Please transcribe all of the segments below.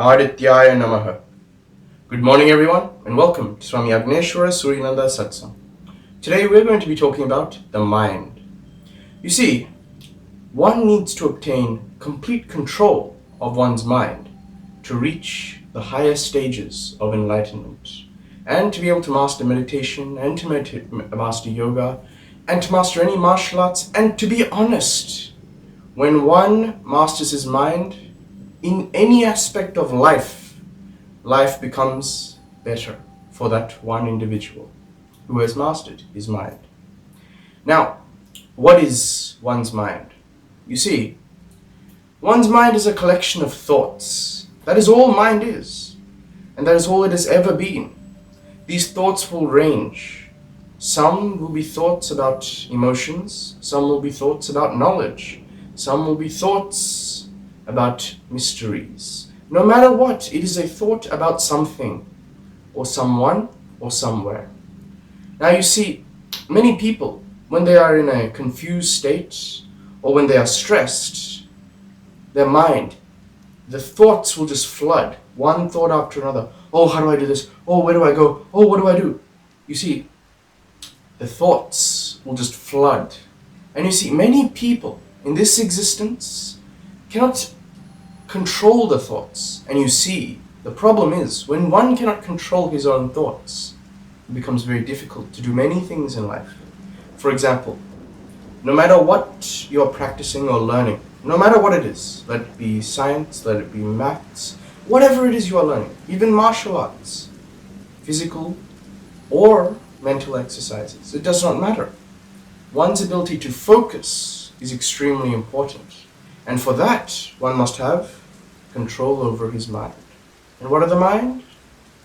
Adityaya Namaha. Good morning everyone and welcome to Swami Agneshwara Suryananda Satsang. Today we're going to be talking about the mind. You see, one needs to obtain complete control of one's mind to reach the higher stages of enlightenment and to be able to master meditation and to master yoga and to master any martial arts. And to be honest, when one masters his mind in any aspect of life, life becomes better for that one individual who has mastered his mind. Now, what is one's mind? You see, one's mind is a collection of thoughts. That is all mind is, and that is all it has ever been. These thoughts will range. Some will be thoughts about emotions, some will be thoughts about knowledge, some will be thoughts about mysteries. No matter what, it is a thought about something, or someone, or somewhere. Now you see, many people, when they are in a confused state, or when they are stressed, their mind, the thoughts will just flood, one thought after another. Oh, how do I do this? Oh, where do I go? Oh, what do I do? You see, the thoughts will just flood. And you see, many people in this existence cannot control the thoughts. And you see, the problem is, when one cannot control his own thoughts, it becomes very difficult to do many things in life. For example, no matter what you're practicing or learning, no matter what it is, let it be science, let it be maths, whatever it is you are learning, even martial arts, physical or mental exercises, it does not matter. One's ability to focus is extremely important. And for that, one must have control over his mind. And what are the mind?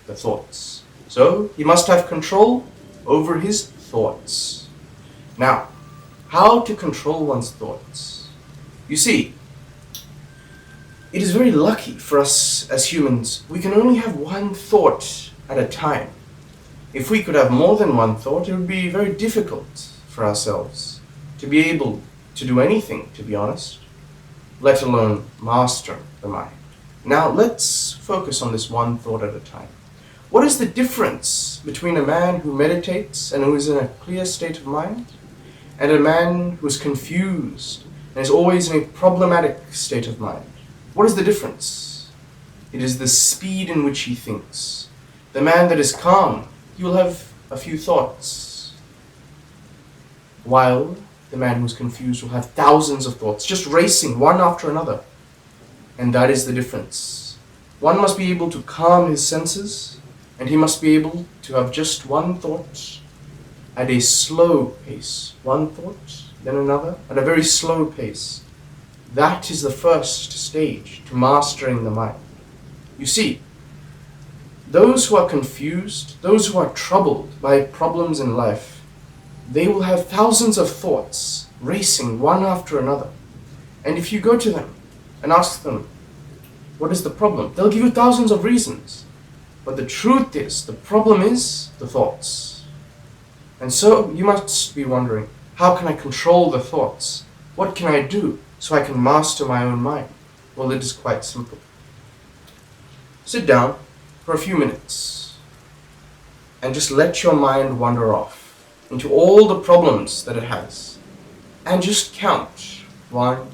The thoughts. So, he must have control over his thoughts. Now, how to control one's thoughts? You see, it is very lucky for us as humans. We can only have one thought at a time. If we could have more than one thought, it would be very difficult for ourselves to be able to do anything, to be honest, let alone master the mind. Now let's focus on this one thought at a time. What is the difference between a man who meditates and who is in a clear state of mind and a man who is confused and is always in a problematic state of mind? What is the difference? It is the speed in which he thinks. The man that is calm, he will have a few thoughts, while the man who is confused will have thousands of thoughts, just racing one after another. And that is the difference. One must be able to calm his senses, and he must be able to have just one thought at a slow pace. One thought, then another, at a very slow pace. That is the first stage to mastering the mind. You see, those who are confused, those who are troubled by problems in life, they will have thousands of thoughts racing one after another. And if you go to them and ask them, what is the problem? They'll give you thousands of reasons. But the truth is, the problem is the thoughts. And so you must be wondering, how can I control the thoughts? What can I do so I can master my own mind? Well, it is quite simple. Sit down for a few minutes and just let your mind wander off into all the problems that it has. And just count 1,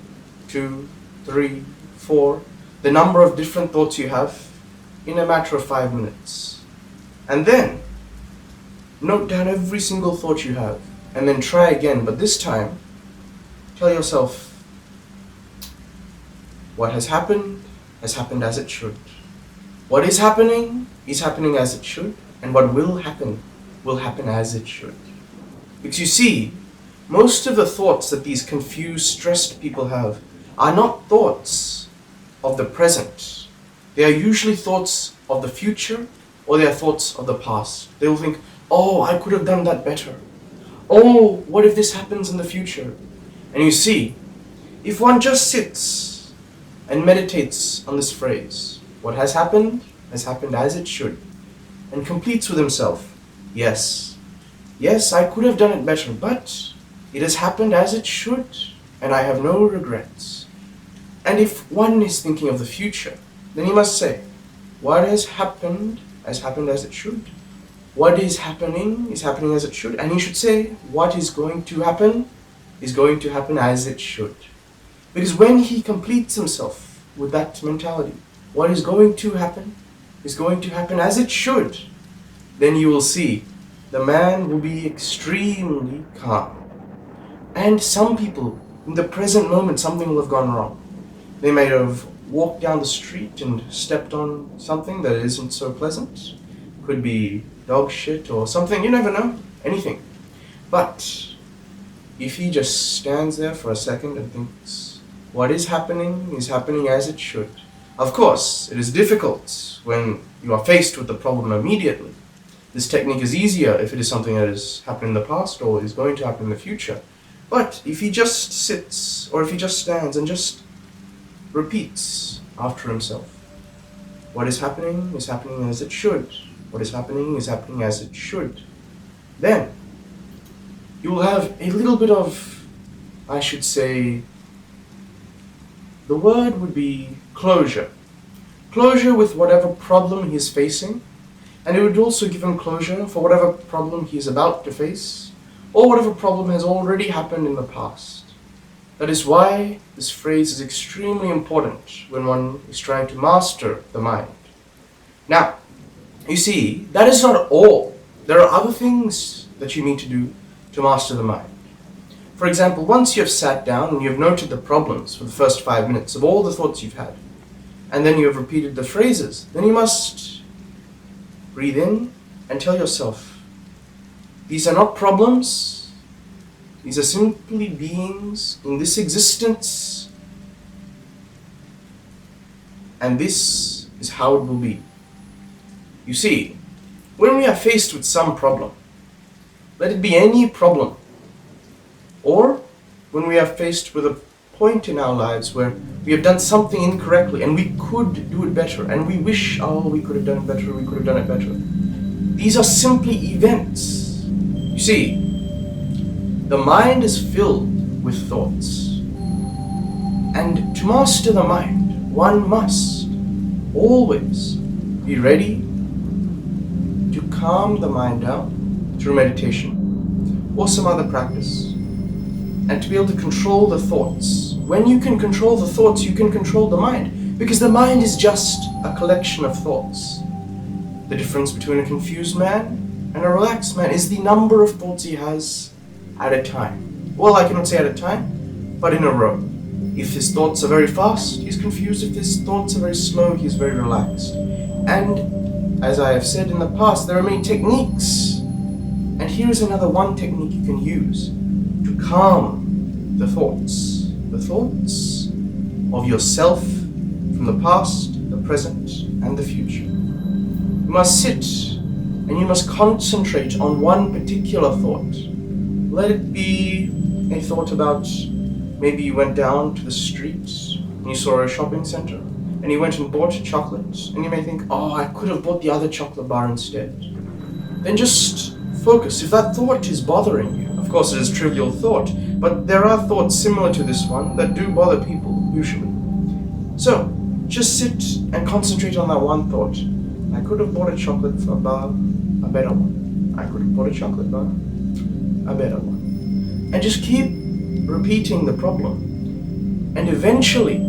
2, 3, 4, the number of different thoughts you have in a matter of 5 minutes. And then note down every single thought you have, and then try again, but this time tell yourself, what has happened as it should. What is happening as it should, and what will happen as it should. Because you see, most of the thoughts that these confused, stressed people have are not thoughts of the present. They are usually thoughts of the future, or they are thoughts of the past. They will think, oh, I could have done that better. Oh, what if this happens in the future? And you see, if one just sits and meditates on this phrase, what has happened as it should, and completes with himself, yes, I could have done it better, but it has happened as it should, and I have no regrets. And if one is thinking of the future, then he must say, what has happened as it should. What is happening as it should. And he should say, what is going to happen is going to happen as it should. Because when he completes himself with that mentality, what is going to happen is going to happen as it should, then you will see the man will be extremely calm. And some people, in the present moment, something will have gone wrong. They may have walked down the street and stepped on something that isn't so pleasant. Could be dog shit or something, you never know, anything. But if he just stands there for a second and thinks, what is happening as it should. Of course, it is difficult when you are faced with the problem immediately. This technique is easier if it is something that has happened in the past or is going to happen in the future. But if he just sits, or if he just stands and just repeats after himself, what is happening as it should. What is happening as it should. Then you will have a little bit of, I should say, the word would be closure. Closure with whatever problem he is facing, and it would also give him closure for whatever problem he is about to face, or whatever problem has already happened in the past. That is why this phrase is extremely important when one is trying to master the mind. Now, you see, that is not all. There are other things that you need to do to master the mind. For example, once you have sat down and you have noted the problems for the first 5 minutes of all the thoughts you've had, and then you have repeated the phrases, then you must breathe in and tell yourself, these are not problems, these are simply beings in this existence, and this is how it will be. You see, when we are faced with some problem, let it be any problem, or when we are faced with a point in our lives where we have done something incorrectly and we could do it better, and we wish, we could have done it better. These are simply events. You see, the mind is filled with thoughts. And to master the mind, one must always be ready to calm the mind down through meditation or some other practice, and to be able to control the thoughts. When you can control the thoughts, you can control the mind, because the mind is just a collection of thoughts. The difference between a confused man and a relaxed man is the number of thoughts he has at a time. Well, I cannot say at a time, but in a row. If his thoughts are very fast, he's confused. If his thoughts are very slow, he's very relaxed. And as I have said in the past, there are many techniques. And here is another one technique you can use to calm the thoughts of yourself from the past, the present, and the future. You must sit and you must concentrate on one particular thought. Let it be a thought about, maybe you went down to the street and you saw a shopping center and you went and bought chocolate, and you may think, I could have bought the other chocolate bar instead. Then just focus. If that thought is bothering you, of course it is a trivial thought, but there are thoughts similar to this one that do bother people, usually. So, just sit and concentrate on that one thought. I could have bought a chocolate bar, a better one. I could have bought a chocolate bar, a better one. And just keep repeating the problem. And eventually,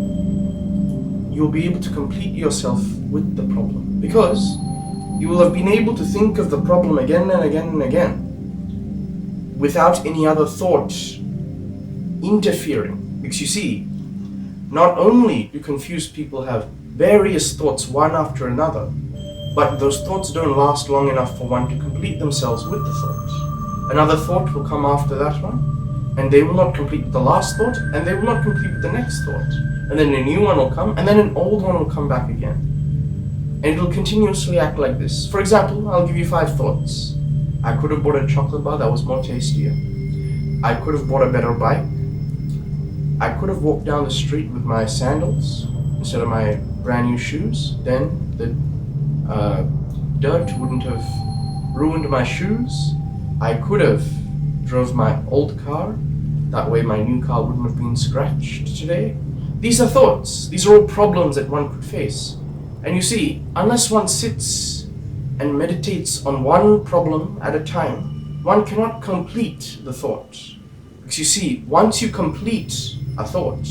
you'll be able to complete yourself with the problem. Because you will have been able to think of the problem again and again and again without any other thought interfering. Because you see, not only do confused people have various thoughts one after another, but those thoughts don't last long enough for one to complete themselves with the thought. Another thought will come after that one, and they will not complete the last thought, and they will not complete the next thought. And then a new one will come, and then an old one will come back again. And it will continuously act like this. For example, I'll give you 5 thoughts. I could have bought a chocolate bar that was more tastier. I could have bought a better bike. I could have walked down the street with my sandals instead of my brand new shoes. Then the dirt wouldn't have ruined my shoes. I could have drove my old car. That way my new car wouldn't have been scratched today. These are thoughts. These are all problems that one could face. And you see, unless one sits and meditates on one problem at a time, one cannot complete the thought. Because you see, once you complete a thought,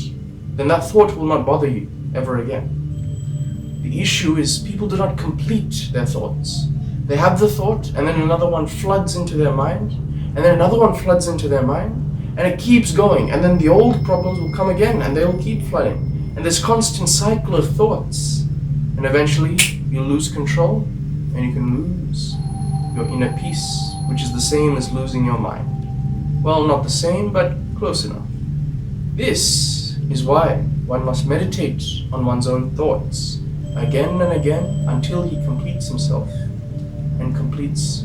then that thought will not bother you ever again. The issue is people do not complete their thoughts. They have the thought, and then another one floods into their mind, and then another one floods into their mind, and it keeps going, and then the old problems will come again, and they will keep flooding. And this constant cycle of thoughts, and eventually you'll lose control, and you can lose your inner peace, which is the same as losing your mind. Well, not the same, but close enough. This is why one must meditate on one's own thoughts again and again until he completes himself and completes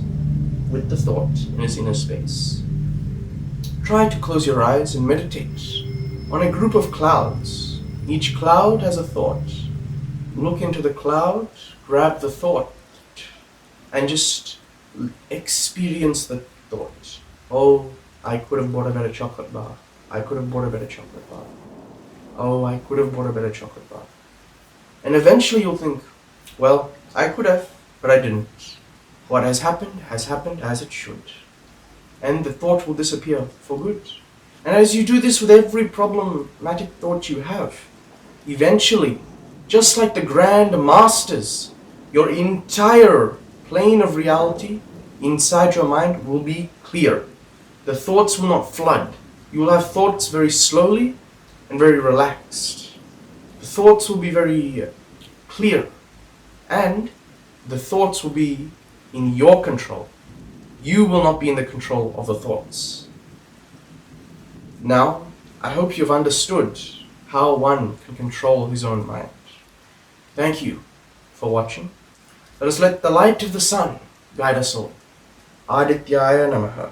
with the thought in his inner space. Try to close your eyes and meditate on a group of clouds. Each cloud has a thought. Look into the cloud, grab the thought, and just experience the thought. Oh, I could have bought a better chocolate bar. I could have bought a better chocolate bar. Oh, I could have bought a better chocolate bar. And eventually you'll think, well, I could have, but I didn't. What has happened as it should. And the thought will disappear for good. And as you do this with every problematic thought you have, eventually, just like the grand masters, your entire plane of reality inside your mind will be clear. The thoughts will not flood. You will have thoughts very slowly and very relaxed. The thoughts will be very clear, and the thoughts will be in your control. You will not be in the control of the thoughts. Now, I hope you've understood how one can control his own mind. Thank you for watching. Let us let the light of the sun guide us all. Adityaya Namaha.